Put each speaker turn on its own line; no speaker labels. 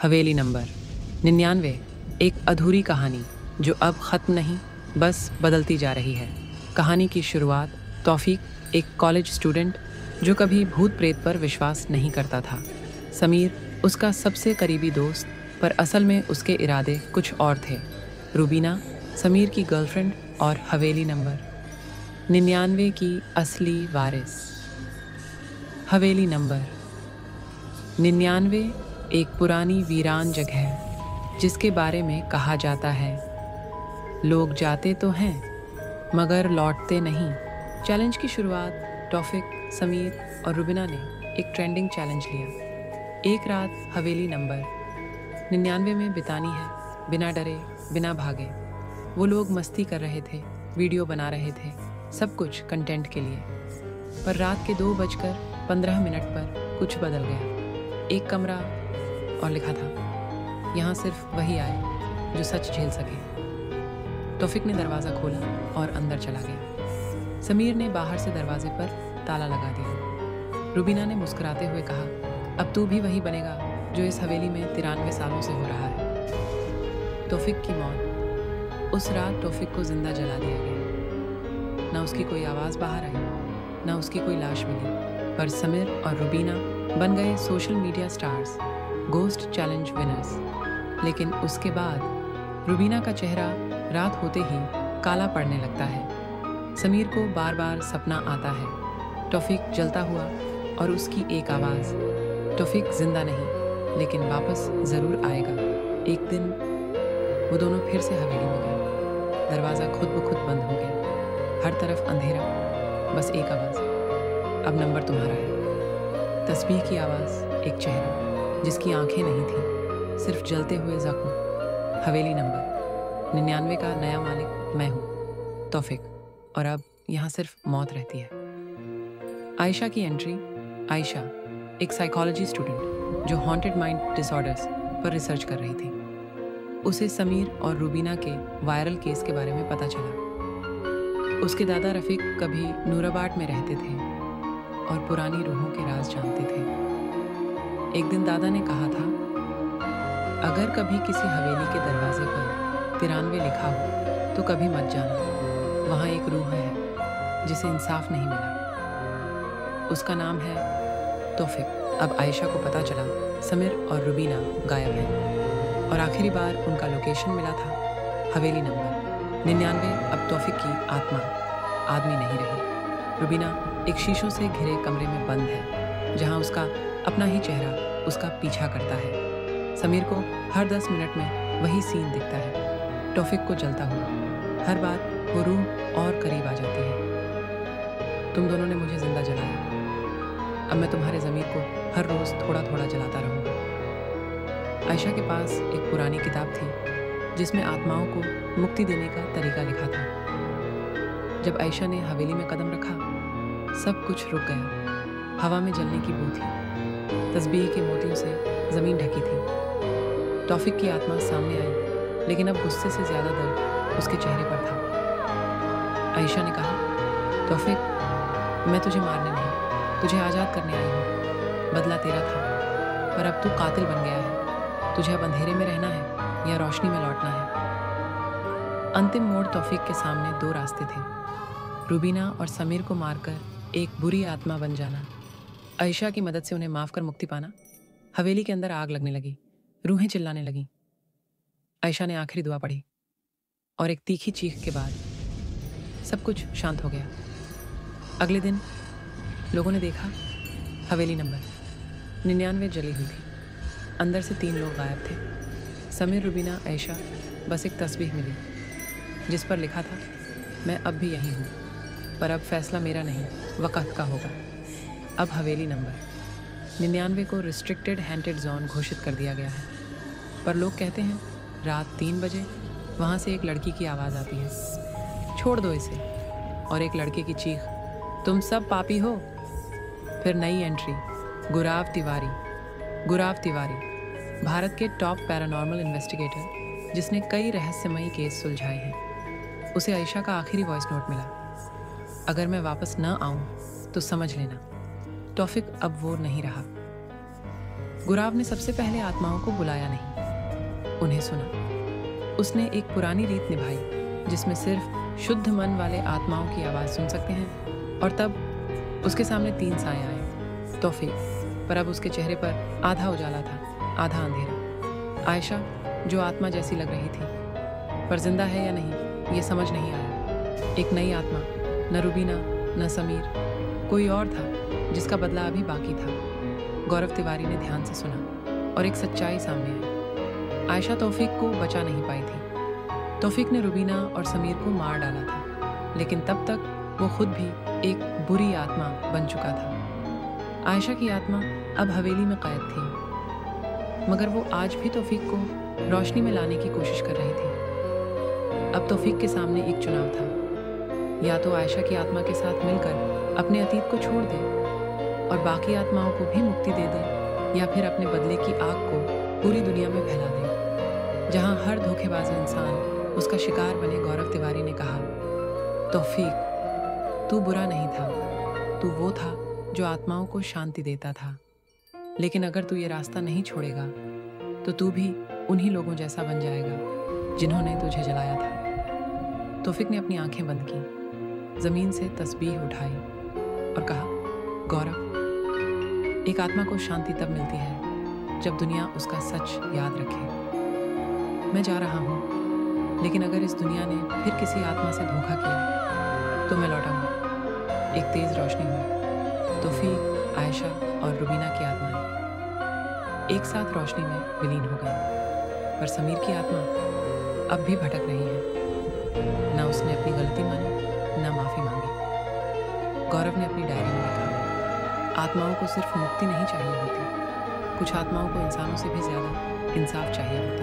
हवेली number 99, एक अधूरी कहानी जो अब ख़त्म नहीं, बस बदलती जा रही है। कहानी की शुरुआत तौफीक, एक कॉलेज स्टूडेंट जो कभी भूत प्रेत पर विश्वास नहीं करता था। समीर उसका सबसे करीबी दोस्त, पर असल में उसके इरादे कुछ और थे। रूबीना समीर की गर्लफ्रेंड और हवेली नंबर 99 की असली वारिस। हवेली नंबर 99 एक पुरानी वीरान जगह है जिसके बारे में कहा जाता है, लोग जाते तो हैं मगर लौटते नहीं। चैलेंज की शुरुआत तौफीक, समीर और रुबीना ने एक ट्रेंडिंग चैलेंज लिया। एक रात हवेली नंबर 99 में बितानी है, बिना डरे, बिना भागे। वो लोग मस्ती कर रहे थे, वीडियो बना रहे थे, सब कुछ कंटेंट के लिए। पर रात के 2:15 पर कुछ बदल गया। एक कमरा और लिखा था, यहाँ सिर्फ वही आए जो सच झेल सके। तौफीक ने दरवाज़ा खोला और अंदर चला गया। समीर ने बाहर से दरवाजे पर ताला लगा दिया। रुबीना ने मुस्कुराते हुए कहा, अब तू भी वही बनेगा जो इस हवेली में 93 सालों से हो रहा है। तौफीक की मौत। उस रात तौफीक को जिंदा जला दिया गया। ना उसकी कोई आवाज़ बाहर आई, ना उसकी कोई लाश मिली। पर समीर और रुबीना बन गए social media stars, ghost challenge winners. लेकिन उसके बाद रुबीना का चेहरा रात होते ही काला पड़ने लगता है। समीर को बार बार सपना आता है, तौफीक जलता हुआ और उसकी एक आवाज़, तौफीक जिंदा नहीं लेकिन वापस ज़रूर आएगा एक दिन। वो दोनों फिर से हवेली में गए। दरवाज़ा खुद ब खुद बंद हो गया। हर तरफ अंधेरा, बस एक आवाज़, अब नंबर तुम्हारा है। तस्बीह की आवाज़, एक चेहरा जिसकी आंखें नहीं थीं, सिर्फ जलते हुए जख्म। हवेली नंबर 99 का नया मालिक मैं हूँ, तौफीक, और अब यहाँ सिर्फ मौत रहती है। आयशा की एंट्री। आयशा एक साइकोलॉजी स्टूडेंट जो हॉन्टेड माइंड डिसऑर्डर्स पर रिसर्च कर रही थी। उसे समीर और रूबीना के वायरल केस के बारे में पता चला। उसके दादा रफ़ीक कभी नूराबाद में रहते थे और पुरानी रूहों के राज जानते थे। एक दिन दादा ने कहा था, अगर कभी किसी हवेली के दरवाजे पर 93 लिखा हो तो कभी मत जाना, वहाँ एक रूह है जिसे इंसाफ नहीं मिला। उसका नाम है तौफीक। अब आयशा को पता चला समीर और रुबीना गायब हैं और आखिरी बार उनका लोकेशन मिला था हवेली नंबर 99। अब तौफीक की आत्मा आदमी नहीं रही। रुबीना एक शीशों से घिरे कमरे में बंद है जहां उसका अपना ही चेहरा उसका पीछा करता है। समीर को हर 10 मिनट में वही सीन दिखता है, तौफीक को जलता हुआ। हर बार वो रूह और करीब आ जाती है। तुम दोनों ने मुझे जिंदा जलाया, अब मैं तुम्हारे ज़मीर को हर रोज़ थोड़ा थोड़ा जलाता रहूँगा। आयशा के पास एक पुरानी किताब थी जिसमें आत्माओं को मुक्ति देने का तरीका लिखा था। जब आयशा ने हवेली में कदम रखा, सब कुछ रुक गया। हवा में जलने की बू थी, तस्बीह के मोतियों से ज़मीन ढकी थी। तौफीक की आत्मा सामने आई, लेकिन अब गुस्से से ज़्यादा दर्द उसके चेहरे पर था। आयशा ने कहा, तौफीक, मैं तुझे मारने नहीं, तुझे आज़ाद करने आई हूँ। बदला तेरा था, पर अब तू कातिल बन गया है। तुझे अब अंधेरे में रहना है या रोशनी में लौटना है। अंतिम मोड़ तौफीक के सामने 2 रास्ते थे, रुबीना और समीर को मारकर एक बुरी आत्मा बन जाना, आयशा की मदद से उन्हें माफ कर मुक्ति पाना। हवेली के अंदर आग लगने लगी, रूहें चिल्लाने लगीं। आयशा ने आखिरी दुआ पढ़ी और एक तीखी चीख के बाद सब कुछ शांत हो गया। अगले दिन लोगों ने देखा हवेली नंबर 99 जली हुई थी। अंदर से 3 लोग गायब थे, समीर, रुबीना, आयशा। बस एक तस्बीह मिली जिस पर लिखा था, मैं अब भी यहीं हूँ, पर अब फैसला मेरा नहीं, वक़्त का होगा। अब हवेली नंबर 99 को रिस्ट्रिक्टेड हैंटेड जोन घोषित कर दिया गया है। पर लोग कहते हैं रात 3 बजे वहाँ से एक लड़की की आवाज़ आती है, छोड़ दो इसे। और एक लड़के की चीख, तुम सब पापी हो। फिर नई एंट्री, गुराव तिवारी। गुराव तिवारी भारत के टॉप पैरानॉर्मल इन्वेस्टिगेटर जिसने कई रहस्यमयी केस सुलझाए हैं। उसे आयशा का आखिरी वॉइस नोट मिला, अगर मैं वापस न आऊं तो समझ लेना, तौफीक अब वो नहीं रहा। गुराव ने सबसे पहले आत्माओं को बुलाया नहीं, उन्हें सुना। उसने एक पुरानी रीत निभाई जिसमें सिर्फ शुद्ध मन वाले आत्माओं की आवाज़ सुन सकते हैं। और तब उसके सामने 3 साए आए। तौफीक, पर अब उसके चेहरे पर आधा उजाला था, आधा अंधेरा। आयशा, जो आत्मा जैसी लग रही थी, पर जिंदा है या नहीं ये समझ नहीं आया। एक नई आत्मा, न रुबीना न समीर, कोई और था जिसका बदला अभी बाकी था। गौरव तिवारी ने ध्यान से सुना और एक सच्चाई सामने आई। आयशा तौफीक को बचा नहीं पाई थी। तौफीक ने रुबीना और समीर को मार डाला था, लेकिन तब तक वो खुद भी एक बुरी आत्मा बन चुका था। आयशा की आत्मा अब हवेली में कैद थी, मगर वो आज भी तौफीक को रोशनी में लाने की कोशिश कर रही थी। अब तौफीक के सामने एक चुनाव था, या तो आयशा की आत्मा के साथ मिलकर अपने अतीत को छोड़ दे और बाकी आत्माओं को भी मुक्ति दे दे, या फिर अपने बदले की आग को पूरी दुनिया में फैला दे, जहां हर धोखेबाज इंसान उसका शिकार बने। गौरव तिवारी ने कहा, तौफीक, तू बुरा नहीं था, तू वो था जो आत्माओं को शांति देता था। लेकिन अगर तू ये रास्ता नहीं छोड़ेगा तो तू भी उन्हीं लोगों जैसा बन जाएगा जिन्होंने तुझे जलाया था। तौफीक ने अपनी आंखें बंद की, जमीन से तस्बीह उठाई और कहा, गौरव, एक आत्मा को शांति तब मिलती है जब दुनिया उसका सच याद रखे। मैं जा रहा हूँ, लेकिन अगर इस दुनिया ने फिर किसी आत्मा से धोखा किया तो मैं लौटाऊंगा। एक तेज रोशनी हुई। तौफीक, आयशा और रुबीना की आत्माएं एक साथ रोशनी में विलीन हो गई, पर समीर की आत्मा अब भी भटक रही है। न उसने अपनी गलती मानी, न माफी मांगी। गौरव ने अपनी डायरी में लिखा, आत्माओं को सिर्फ मुक्ति नहीं चाहिए होती, कुछ आत्माओं को इंसानों से भी ज्यादा इंसाफ चाहिए होता है।